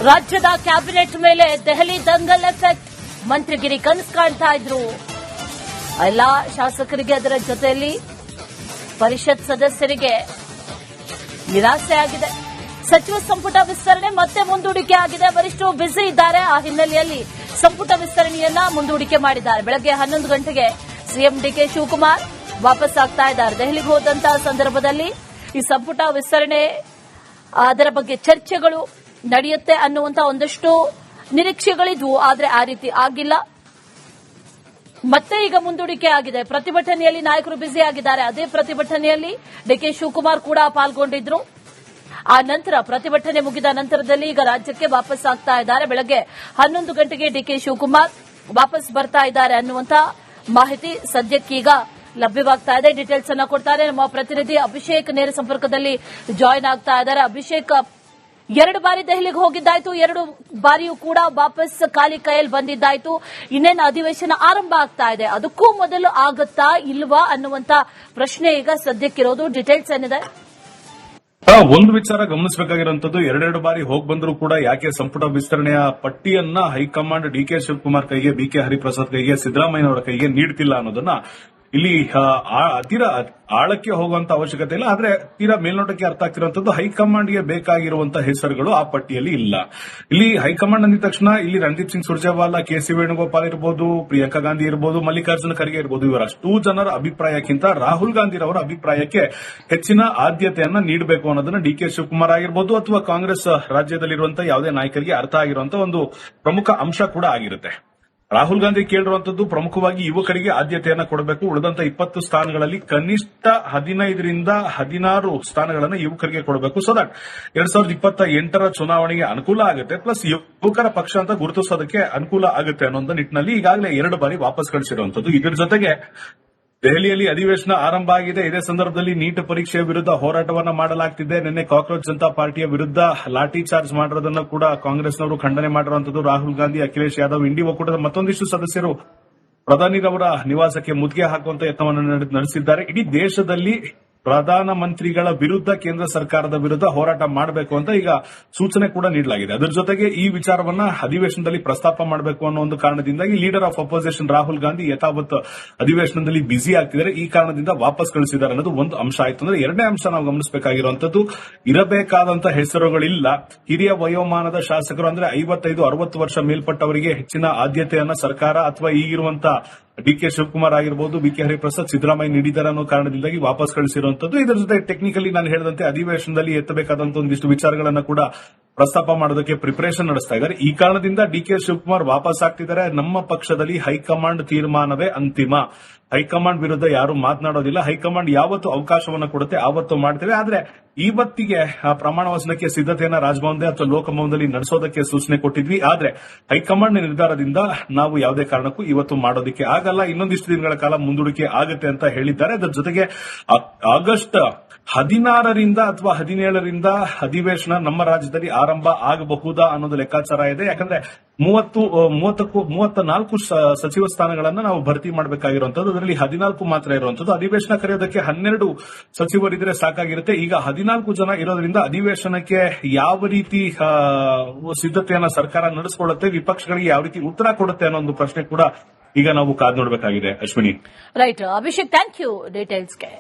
ರಾಜ್ಯದ ಕ್ಯಾಬಿನೆಟ್ ಮೇಲೆ ದೆಹಲಿ ದಂಗಲ್ ಎಫೆಕ್ಟ್. ಮಂತ್ರಿಗಿರಿ ಕನಸು ಕಾಣ್ತಾ ಇದ್ರು ಎಲ್ಲ ಶಾಸಕರಿಗೆ, ಅದರ ಜೊತೆಯಲ್ಲಿ ಪರಿಷತ್ ಸದಸ್ಯರಿಗೆ ನಿರಾಸೆ ಆಗಿದೆ. ಸಚಿವ ಸಂಪುಟ ವಿಸ್ತರಣೆ ಮತ್ತೆ ಮುಂದೂಡಿಕೆ ಆಗಿದೆ. ವರಿಷ್ಠರು ಬ್ಯುಸಿ ಇದ್ದಾರೆ. ಆ ಹಿನ್ನೆಲೆಯಲ್ಲಿ ಸಂಪುಟ ವಿಸ್ತರಣೆಯನ್ನ ಮುಂದೂಡಿಕೆ ಮಾಡಿದ್ದಾರೆ. ಬೆಳಗ್ಗೆ 11 ಗಂಟೆಗೆ ಸಿಎಂ ಡಿಕೆ ಶಿವಕುಮಾರ್ ವಾಪಸ್ ಆಗ್ತಾ ಇದ್ದಾರೆ. ದೆಹಲಿಗೆ ಹೋದಂತಹ ಸಂದರ್ಭದಲ್ಲಿ ಈ ಸಂಪುಟ ವಿಸ್ತರಣೆ ಅದರ ಬಗ್ಗೆ ಚರ್ಚೆಗಳು ನಡೆಯುತ್ತೆ ಅನ್ನುವಂತ ಒಂದಷ್ಟು ನಿರೀಕ್ಷೆಗಳಿದ್ವು. ಆದರೆ ಆ ರೀತಿ ಆಗಿಲ್ಲ. ಮತ್ತೆ ಈಗ ಮುಂದೂಡಿಕೆ ಆಗಿದೆ. ಪ್ರತಿಭಟನೆಯಲ್ಲಿ ನಾಯಕರು ಬ್ಯುಸಿ ಆಗಿದ್ದಾರೆ. ಅದೇ ಪ್ರತಿಭಟನೆಯಲ್ಲಿ ಡಿಕೆ ಶಿವಕುಮಾರ್ ಕೂಡ ಪಾಲ್ಗೊಂಡಿದ್ರು. ಆ ನಂತರ ಪ್ರತಿಭಟನೆ ಮುಗಿದ ನಂತರದಲ್ಲಿ ಈಗ ರಾಜ್ಯಕ್ಕೆ ವಾಪಸ್ ಆಗ್ತಾ ಇದ್ದಾರೆ. ಬೆಳಗ್ಗೆ 11 ಗಂಟೆಗೆ ಡಿಕೆ ಶಿವಕುಮಾರ್ ವಾಪಸ್ ಬರ್ತಾ ಇದ್ದಾರೆ ಅನ್ನುವಂತ ಮಾಹಿತಿ ಸದ್ಯಕ್ಕೀಗ ಲಭ್ಯವಾಗ್ತಾ ಇದೆ. ಡೀಟೇಲ್ಸ್ ಅನ್ನ ಕೊಡ್ತಾರೆ ನಮ್ಮ ಪ್ರತಿನಿಧಿ ಅಭಿಷೇಕ್. ನೇರ ಸಂಪರ್ಕದಲ್ಲಿ ಜಾಯಿನ್ ಆಗ್ತಾ ಇದ್ದಾರೆ. ಅಭಿಷೇಕ್, 2 ಬಾರಿ ದೆಹಲಿಗೆ ಹೋಗಿದ್ದಾಯ್ತು, 2 ಬಾರಿಯೂ ಕೂಡ ವಾಪಸ್ ಖಾಲಿ ಕೈಯಲ್ಲಿ ಬಂದಿದ್ದಾಯ್ತು. ಇನ್ನೇನು ಅಧಿವೇಶನ ಆರಂಭ ಆಗ್ತಾ ಇದೆ, ಅದಕ್ಕೂ ಮೊದಲು ಆಗುತ್ತಾ ಇಲ್ವಾ ಅನ್ನುವಂತ ಪ್ರಶ್ನೆ ಈಗ ಸದ್ಯಕ್ಕಿರೋದು. ಡೀಟೇಲ್ಸ್ ಏನಿದೆ? ಒಂದು ವಿಚಾರ ಗಮನಿಸಬೇಕಾಗಿರುವಂತದ್ದು, 2 ಬಾರಿ ಹೋಗಿ ಬಂದರೂ ಕೂಡ ಯಾಕೆ ಸಂಪುಟ ವಿಸ್ತರಣೆಯ ಪಟ್ಟಿಯನ್ನ ಹೈಕಮಾಂಡ್ ಡಿಕೆ ಶಿವಕುಮಾರ್ ಕೈಗೆ, ಬಿಕೆ ಹರಿಪ್ರಸಾದ್ ಕೈಗೆ, ಸಿದ್ದರಾಮಯ್ಯ ಅವರ ಕೈಗೆ ನೀಡ್ತಿಲ್ಲ ಅನ್ನೋದನ್ನ ಇಲ್ಲಿ ತೀರಾ ಆಳಕ್ಕೆ ಹೋಗುವಂತ ಅವಶ್ಯಕತೆ ಇಲ್ಲ. ಆದ್ರೆ ತೀರಾ ಮೇಲ್ನೋಟಕ್ಕೆ ಅರ್ಥ ಆಗ್ತಿರುವಂತದ್ದು, ಹೈಕಮಾಂಡ್ಗೆ ಬೇಕಾಗಿರುವಂತಹ ಹೆಸರುಗಳು ಆ ಪಟ್ಟಿಯಲ್ಲಿ ಇಲ್ಲ. ಇಲ್ಲಿ ಹೈಕಮಾಂಡ್ ಅಂದಿದ ತಕ್ಷಣ ಇಲ್ಲಿ ರಣದೀಪ್ ಸಿಂಗ್ ಸುರ್ಜೇವಾಲಾ, ಕೆಸಿ ವೇಣುಗೋಪಾಲ್ ಇರಬಹುದು, ಪ್ರಿಯಾಂಕಾ ಗಾಂಧಿ ಇರಬಹುದು, ಮಲ್ಲಿಕಾರ್ಜುನ ಖರ್ಗೆ ಇರಬಹುದು, ಇವರಷ್ಟು ಜನರ ಅಭಿಪ್ರಾಯಕ್ಕಿಂತ ರಾಹುಲ್ ಗಾಂಧಿರವರ ಅಭಿಪ್ರಾಯಕ್ಕೆ ಹೆಚ್ಚಿನ ಆದ್ಯತೆಯನ್ನ ನೀಡಬೇಕು ಅನ್ನೋದನ್ನ ಡಿಕೆ ಶಿವಕುಮಾರ್ ಆಗಿರಬಹುದು ಅಥವಾ ಕಾಂಗ್ರೆಸ್ ರಾಜ್ಯದಲ್ಲಿರುವಂತಹ ಯಾವುದೇ ನಾಯಕರಿಗೆ ಅರ್ಥ ಆಗಿರುವಂತಹ ಒಂದು ಪ್ರಮುಖ ಅಂಶ ಕೂಡ ಆಗಿರುತ್ತೆ. ರಾಹುಲ್ ಗಾಂಧಿ ಕೇಳಿರುವಂತದ್ದು ಪ್ರಮುಖವಾಗಿ ಯುವಕರಿಗೆ ಆದ್ಯತೆಯನ್ನ ಕೊಡಬೇಕು. ಉಳಿದಂತ 20 ಸ್ಥಾನಗಳಲ್ಲಿ ಕನಿಷ್ಠ 15ರಿಂದ 16 ಸ್ಥಾನಗಳನ್ನು ಯುವಕರಿಗೆ ಕೊಡಬೇಕು. ಸೊ ದಟ್ 2028ರ ಚುನಾವಣೆಗೆ ಅನುಕೂಲ ಆಗುತ್ತೆ, ಪ್ಲಸ್ ಯುವಕರ ಪಕ್ಷ ಅಂತ ಗುರುತಿಸೋದಕ್ಕೆ ಅನುಕೂಲ ಆಗುತ್ತೆ ಅನ್ನೋ ನಿಟ್ಟಿನಲ್ಲಿ ಈಗಾಗಲೇ 2 ಬಾರಿ ವಾಪಸ್ ಕಳಿಸಿರುವಂತದ್ದು. ಇದರ ಜೊತೆಗೆ ದೆಹಲಿಯಲ್ಲಿ ಅಧಿವೇಶನ ಆರಂಭ ಆಗಿದೆ. ಇದೇ ಸಂದರ್ಭದಲ್ಲಿ ನೀಟ್ ಪರೀಕ್ಷೆಯ ವಿರುದ್ಧ ಹೋರಾಟವನ್ನ ಮಾಡಲಾಗ್ತಿದೆ. ನಿನ್ನೆ ಕಾಕ್ರೋಚ್ ಜನತಾ ಪಾರ್ಟಿಯ ವಿರುದ್ಧ ಲಾಠಿ ಚಾರ್ಜ್ ಮಾಡಿರೋದನ್ನು ಕೂಡ ಕಾಂಗ್ರೆಸ್ನವರು ಖಂಡನೆ ಮಾಡಿರುವಂತದ್ದು. ರಾಹುಲ್ ಗಾಂಧಿ, ಅಖಿಲೇಶ್ ಯಾದವ್, ಇಂಡಿ ಒಕ್ಕೂಟದ ಮತ್ತೊಂದಿಷ್ಟು ಸದಸ್ಯರು ಪ್ರಧಾನಿರವರ ನಿವಾಸಕ್ಕೆ ಮುತ್ತಿಗೆ ಹಾಕುವಂತ ಯತ್ನವನ್ನು ನಡೆಸಿದ್ದಾರೆ. ಇಡೀ ದೇಶದಲ್ಲಿ ಪ್ರಧಾನಮಂತ್ರಿಗಳ ವಿರುದ್ಧ, ಕೇಂದ್ರ ಸರ್ಕಾರದ ವಿರುದ್ಧ ಹೋರಾಟ ಮಾಡಬೇಕು ಅಂತ ಈಗ ಸೂಚನೆ ಕೂಡ ನೀಡಲಾಗಿದೆ. ಅದರ ಜೊತೆಗೆ ಈ ವಿಚಾರವನ್ನ ಅಧಿವೇಶನದಲ್ಲಿ ಪ್ರಸ್ತಾಪ ಮಾಡಬೇಕು ಅನ್ನೋ ಒಂದು ಕಾರಣದಿಂದಾಗಿ leader of opposition Rahul Gandhi ಯಥಾವತ್ ಅಧಿವೇಶನದಲ್ಲಿ ಬ್ಯುಸಿ ಆಗ್ತಿದ್ದಾರೆ. ಈ ಕಾರಣದಿಂದ ವಾಪಸ್ ಕಳಿಸಿದ್ದಾರೆ ಅನ್ನೋದು ಒಂದು ಅಂಶ ಆಯ್ತು. ಅಂದ್ರೆ 2ನೇ ಅಂಶ ನಾವು ಗಮನಿಸಬೇಕಾಗಿರುವಂತದ್ದು, ಇರಬೇಕಾದಂತಹ ಹೆಸರುಗಳಿಲ್ಲ. ಹಿರಿಯ ವಯೋಮಾನದ ಶಾಸಕರು ಅಂದ್ರೆ 55-60 ವರ್ಷ ಮೇಲ್ಪಟ್ಟವರಿಗೆ ಹೆಚ್ಚಿನ ಆದ್ಯತೆಯನ್ನ ಸರ್ಕಾರ ಅಥವಾ ಈಗಿರುವಂತಹ ಡಿಕೆ ಶಿವಕುಮಾರ್ ಆಗಿರಬಹುದು, ಬಿಕೆ ಹರಿಪ್ರಸಾದ್, ಸಿದ್ದರಾಮಯ್ಯ ನೀಡಿದ್ದಾರೆ ಅನ್ನೋ ಕಾರಣದಿಂದಾಗಿ ವಾಪಸ್ ಕಳಿಸಿರುವಂತದ್ದು. ಇದರ ಜೊತೆ ಟೆಕ್ನಿಕಲಿ ನಾನು ಹೇಳಿದಂತೆ ಅಧಿವೇಶನದಲ್ಲಿ ಎತ್ತಬೇಕಾದಂತಹ ಒಂದಿಷ್ಟು ವಿಚಾರಗಳನ್ನ ಕೂಡ ಪ್ರಸ್ತಾಪ ಮಾಡೋದಕ್ಕೆ ಪ್ರಿಪರೇಷನ್ ನಡೆಸ್ತಾ ಇದ್ದಾರೆ. ಈ ಕಾರಣದಿಂದ ಡಿಕೆ ಶಿವಕುಮಾರ್ ವಾಪಸ್ ಆಗ್ತಿದ್ದಾರೆ. ನಮ್ಮ ಪಕ್ಷದಲ್ಲಿ ಹೈಕಮಾಂಡ್ ತೀರ್ಮಾನವೇ ಅಂತಿಮ. ಹೈಕಮಾಂಡ್ ವಿರುದ್ಧ ಯಾರು ಮಾತನಾಡೋದಿಲ್ಲ. ಹೈಕಮಾಂಡ್ ಯಾವತ್ತು ಅವಕಾಶವನ್ನು ಕೊಡುತ್ತೆ ಆವತ್ತು ಮಾಡ್ತೇವೆ. ಆದ್ರೆ ಇವತ್ತಿಗೆ ಪ್ರಮಾಣ ವಚನಕ್ಕೆ ಸಿದ್ಧತೆಯನ್ನ ರಾಜಭವನದಲ್ಲಿ ಅಥವಾ ಲೋಕಭವನದಲ್ಲಿ ನಡೆಸೋದಕ್ಕೆ ಸೂಚನೆ ಕೊಟ್ಟಿದ್ವಿ. ಆದ್ರೆ ಹೈಕಮಾಂಡ್ ನಿರ್ಧಾರದಿಂದ ನಾವು ಯಾವುದೇ ಕಾರಣಕ್ಕೂ ಇವತ್ತು ಮಾಡೋದಕ್ಕೆ ಆಗಲ್ಲ, ಇನ್ನೊಂದಿಷ್ಟು ದಿನಗಳ ಕಾಲ ಮುಂದೂಡಿಕೆ ಆಗುತ್ತೆ ಅಂತ ಹೇಳಿದ್ದಾರೆ. ಅದರ ಜೊತೆಗೆ ಆಗಸ್ಟ್ 16ರಿಂದ ಅಥವಾ 17ರಿಂದ ಅಧಿವೇಶನ ನಮ್ಮ ರಾಜ್ಯದಲ್ಲಿ ಆರಂಭ ಆಗಬಹುದಾ ಅನ್ನೋದು ಲೆಕ್ಕಾಚಾರ ಇದೆ. ಯಾಕಂದ್ರೆ 34 ಸಚಿವ ಸ್ಥಾನಗಳನ್ನ ನಾವು ಭರ್ತಿ ಮಾಡಬೇಕಾಗಿರುವಂತದ್ದು. ಅದರಲ್ಲಿ 14 ಮಾತ್ರ ಇರುವಂತದ್ದು. ಅಧಿವೇಶನ ಕರೆಯೋದಕ್ಕೆ 12 ಸಚಿವರಿದ್ರೆ ಸಾಕಾಗಿರುತ್ತೆ. ಈಗ 14 ಜನ ಇರೋದ್ರಿಂದ ಅಧಿವೇಶನಕ್ಕೆ ಯಾವ ರೀತಿ ಸಿದ್ಧತೆಯನ್ನ ಸರ್ಕಾರ ನಡೆಸಿಕೊಳ್ಳುತ್ತೆ, ವಿಪಕ್ಷಗಳಿಗೆ ಯಾವ ರೀತಿ ಉತ್ತರ ಕೊಡುತ್ತೆ ಅನ್ನೋ ಒಂದು ಪ್ರಶ್ನೆ ಕೂಡ ಈಗ ನಾವು ಕಾದು ನೋಡಬೇಕಾಗಿದೆ. Ashwini. Right Abhishek, thank you ಡೀಟೇಲ್ಸ್ಗೆ.